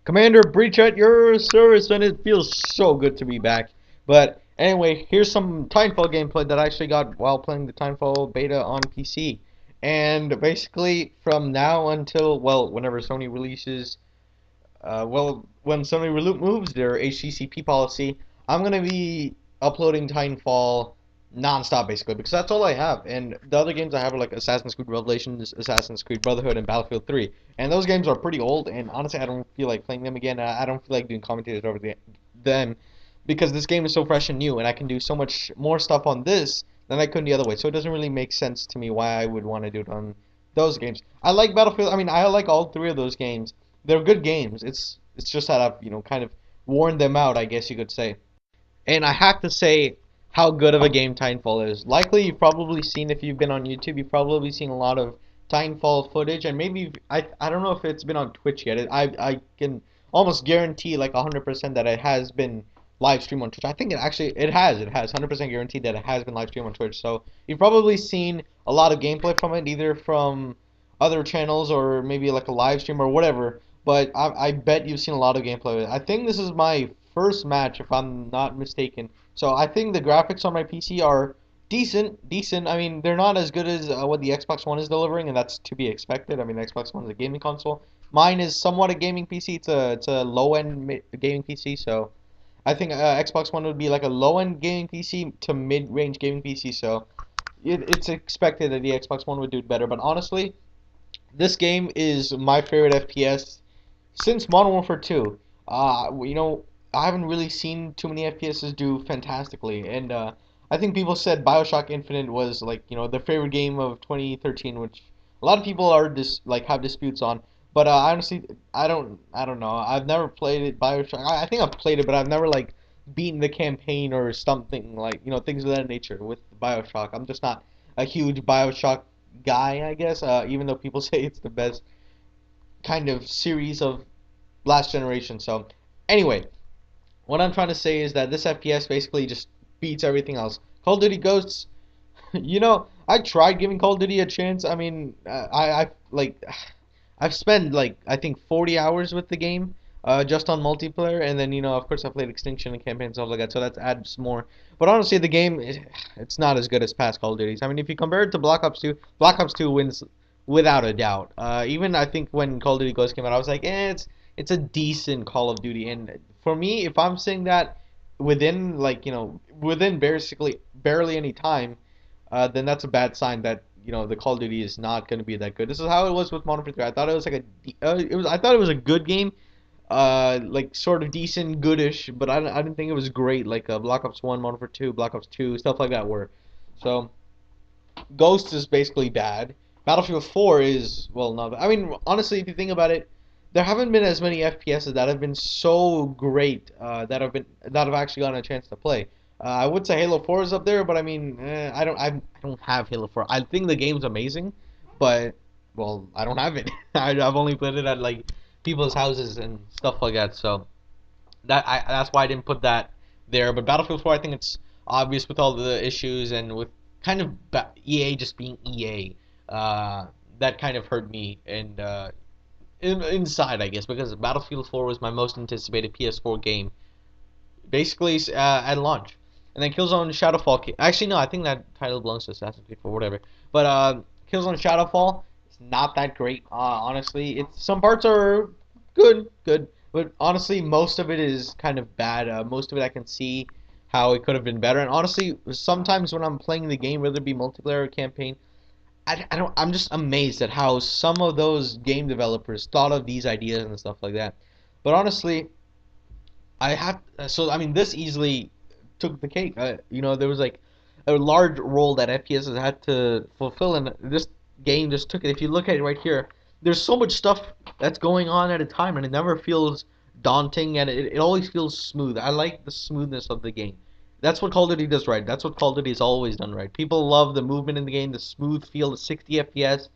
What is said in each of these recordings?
Commander, breach at your service, and it feels so good to be back. But anyway, here's some Titanfall gameplay that I actually got while playing the Titanfall beta on PC. And basically, from now until, well, whenever Sony releases, when Sony moves their HTCP policy, I'm going to be uploading Titanfall non-stop basically because that's all I have. And the other games I have are like Assassin's Creed Revelations, Assassin's Creed Brotherhood, and Battlefield 3. And those games are pretty old, and honestly, I don't feel like playing them again. I don't feel like doing commentators over them because this game is so fresh and new, and I can do so much more stuff on this than I could the other way. So it doesn't really make sense to me why I would want to do it on those games. I like Battlefield. I mean, I like all three of those games. They're good games. It's just that I've kind of worn them out, I guess you could say. And I have to say how good of a game Titanfall is. Likely you've probably seen, if you've been on YouTube, you've probably seen a lot of Titanfall footage, and maybe I don't know if it's been on Twitch yet. I can almost guarantee like 100% that it has been live streamed on Twitch. I think it has 100% guaranteed that it has been live streamed on Twitch. So you've probably seen a lot of gameplay from it, either from other channels or maybe like a live stream or whatever. But I bet you've seen a lot of gameplay. I think this is my first match, if I'm not mistaken. So I think the graphics on my PC are decent. I mean, they're not as good as what the Xbox One is delivering, and that's to be expected. I mean, the Xbox One is a gaming console. Mine is somewhat a gaming PC. It's a low-end gaming PC, so I think Xbox One would be like a low-end gaming PC to mid-range gaming PC. So it's expected that the Xbox One would do better. But honestly, this game is my favorite FPS since Modern Warfare 2. I haven't really seen too many FPSs do fantastically, and I think people said BioShock Infinite was like their favorite game of 2013, which a lot of people are have disputes on. But honestly, I don't know. I've never played it. BioShock. I think I've played it, but I've never like beaten the campaign or something like things of that nature with BioShock. I'm just not a huge BioShock guy, I guess. Even though people say it's the best kind of series of last generation. So anyway, what I'm trying to say is that this FPS basically just beats everything else. Call of Duty Ghosts, I tried giving Call of Duty a chance. I mean, I've spent like I think 40 hours with the game, just on multiplayer, and then of course I played Extinction and campaign and stuff like that, so that adds more. But honestly, the game it's not as good as past Call of Duties. I mean, if you compare it to Black Ops 2, Black Ops 2 wins without a doubt. Even I think when Call of Duty Ghosts came out, I was like, it's a decent Call of Duty, and for me, if I'm saying that within within basically barely any time, then that's a bad sign that the Call of Duty is not going to be that good. This is how it was with Modern Warfare 3. I thought it was like I thought it was a good game, like sort of decent, goodish, but I didn't think it was great like Black Ops 1, Modern Warfare 2, Black Ops 2, stuff like that were. So Ghost is basically bad. Battlefield 4 is, well, not. I mean, honestly, if you think about it, there haven't been as many FPSs that have been so great that have actually gotten a chance to play. I would say Halo 4 is up there, but I mean, I don't have Halo 4. I think the game's amazing, but well, I don't have it. I've only played it at like people's houses and stuff like that. So that's why I didn't put that there. But Battlefield 4, I think it's obvious with all the issues and with kind of EA just being EA. That kind of hurt me and inside, I guess, because Battlefield 4 was my most anticipated PS4 game, basically at launch. And then Killzone Shadowfall. Actually, no, I think that title belongs to Assassin's Creed 4, whatever. But Killzone Shadowfall is not that great, honestly. Some parts are good, but honestly, most of it is kind of bad. Most of it I can see how it could have been better. And honestly, sometimes when I'm playing the game, whether it be multiplayer or campaign, I don't. I'm just amazed at how some of those game developers thought of these ideas and stuff like that. But honestly, I mean, this easily took the cake. There was like a large role that FPSs had to fulfill, and this game just took it. If you look at it right here, there's so much stuff that's going on at a time, and it never feels daunting, and it always feels smooth. I like the smoothness of the game. That's what Call of Duty does right. That's what Call of Duty has always done right. People love the movement in the game, the smooth feel, the 60 FPS,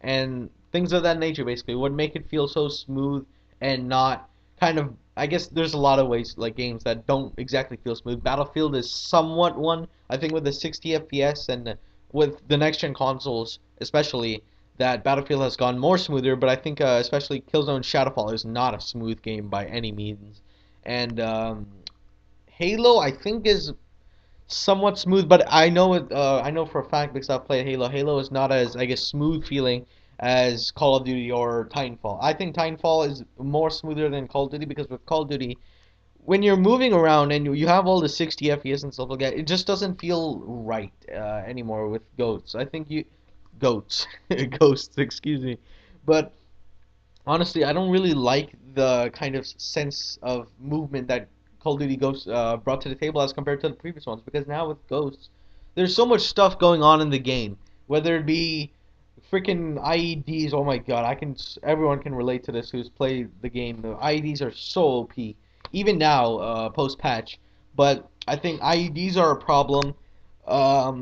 and things of that nature, basically. What make it feel so smooth and not kind of... I guess there's a lot of ways, like games that don't exactly feel smooth. Battlefield is somewhat one. I think with the 60 FPS and with the next-gen consoles, especially, that Battlefield has gone more smoother, but I think especially Killzone Shadowfall is not a smooth game by any means. And Halo, I think, is somewhat smooth, but I know it. I know for a fact because I've played Halo. Halo is not as, I guess, smooth feeling as Call of Duty or Titanfall. I think Titanfall is more smoother than Call of Duty because with Call of Duty, when you're moving around and you have all the 60 FPS and stuff like that, it just doesn't feel right anymore with goats. I think you goats, ghosts, excuse me, but honestly, I don't really like the kind of sense of movement that Call of Duty Ghosts brought to the table as compared to the previous ones. Because now with Ghosts, there's so much stuff going on in the game, whether it be freaking IEDs. Oh my God, everyone can relate to this who's played the game. The IEDs are so OP, even now post patch. But I think IEDs are a problem.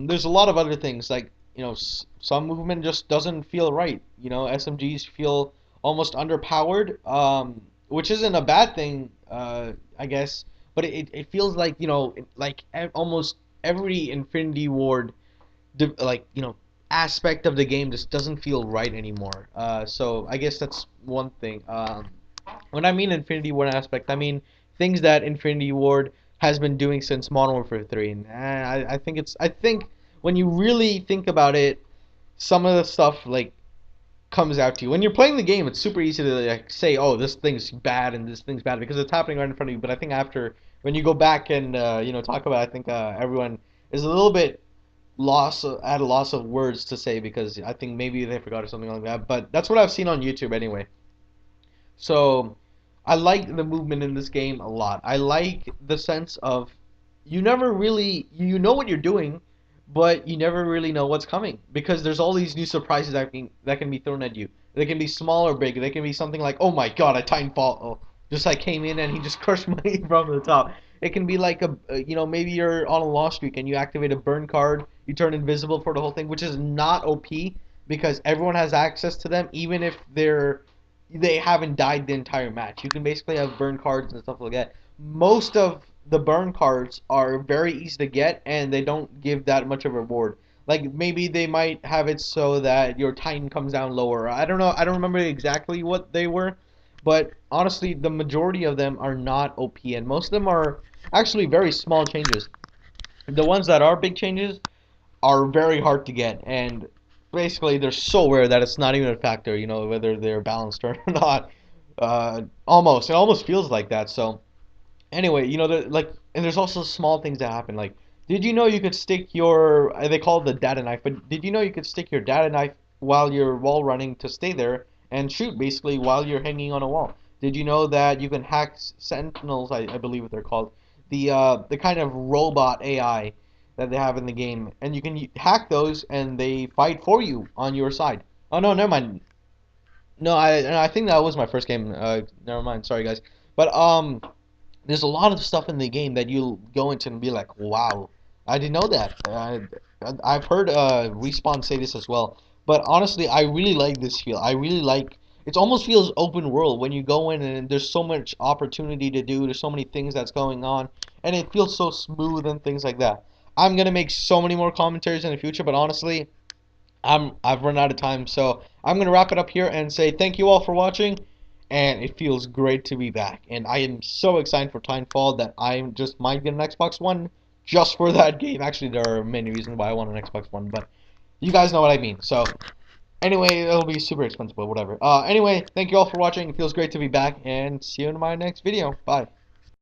There's a lot of other things like some movement just doesn't feel right. SMGs feel almost underpowered, which isn't a bad thing, I guess. But it feels like almost every Infinity Ward, aspect of the game just doesn't feel right anymore. So I guess that's one thing. When I mean Infinity Ward aspect, I mean things that Infinity Ward has been doing since Modern Warfare 3, and I think when you really think about it, some of the stuff comes out to you. When you're playing the game, it's super easy to say, "Oh, this thing's bad and this thing's bad," because it's happening right in front of you. But I think after when you go back and talk about it, I think everyone is a little bit at a loss of words to say because I think maybe they forgot or something like that. But that's what I've seen on YouTube anyway. So I like the movement in this game a lot. I like the sense of you never really you know what you're doing, but you never really know what's coming because there's all these new surprises that can be thrown at you. They can be small or big. They can be something like, oh my God, a Titanfall just like came in and he just crushed me from the top. It can be like maybe you're on a lost streak and you activate a burn card, you turn invisible for the whole thing, which is not OP because everyone has access to them, even if they haven't died the entire match. You can basically have burn cards and stuff like that. Most of the burn cards are very easy to get and they don't give that much of a reward. Like maybe they might have it so that your Titan comes down lower. I don't know. I don't remember exactly what they were, but honestly, the majority of them are not OP and most of them are actually very small changes. The ones that are big changes are very hard to get and basically they're so rare that it's not even a factor, whether they're balanced or not. It almost feels like that. So anyway, and there's also small things that happen. Like, did you know you could stick your, they call it the data knife, but did you know you could stick your data knife while you're wall running to stay there and shoot basically while you're hanging on a wall? Did you know that you can hack sentinels, I believe what they're called, the kind of robot AI that they have in the game, and you can hack those and they fight for you on your side. Oh no, never mind. No, I think that was my first game. Never mind. Sorry guys. But there's a lot of stuff in the game that you'll go into and be like, wow, I didn't know that. I've heard Respawn say this as well. But honestly, I really like this feel. I really like it almost feels open world when you go in and there's so much opportunity to do. There's so many things that's going on, and it feels so smooth and things like that. I'm gonna make so many more commentaries in the future, but honestly, I've run out of time, so I'm gonna wrap it up here and say thank you all for watching, and it feels great to be back. And I am so excited for Titanfall that I just might get an Xbox One just for that game. Actually, there are many reasons why I want an Xbox One, but you guys know what I mean. So anyway, it'll be super expensive, but whatever. Anyway, thank you all for watching. It feels great to be back, and see you in my next video. Bye.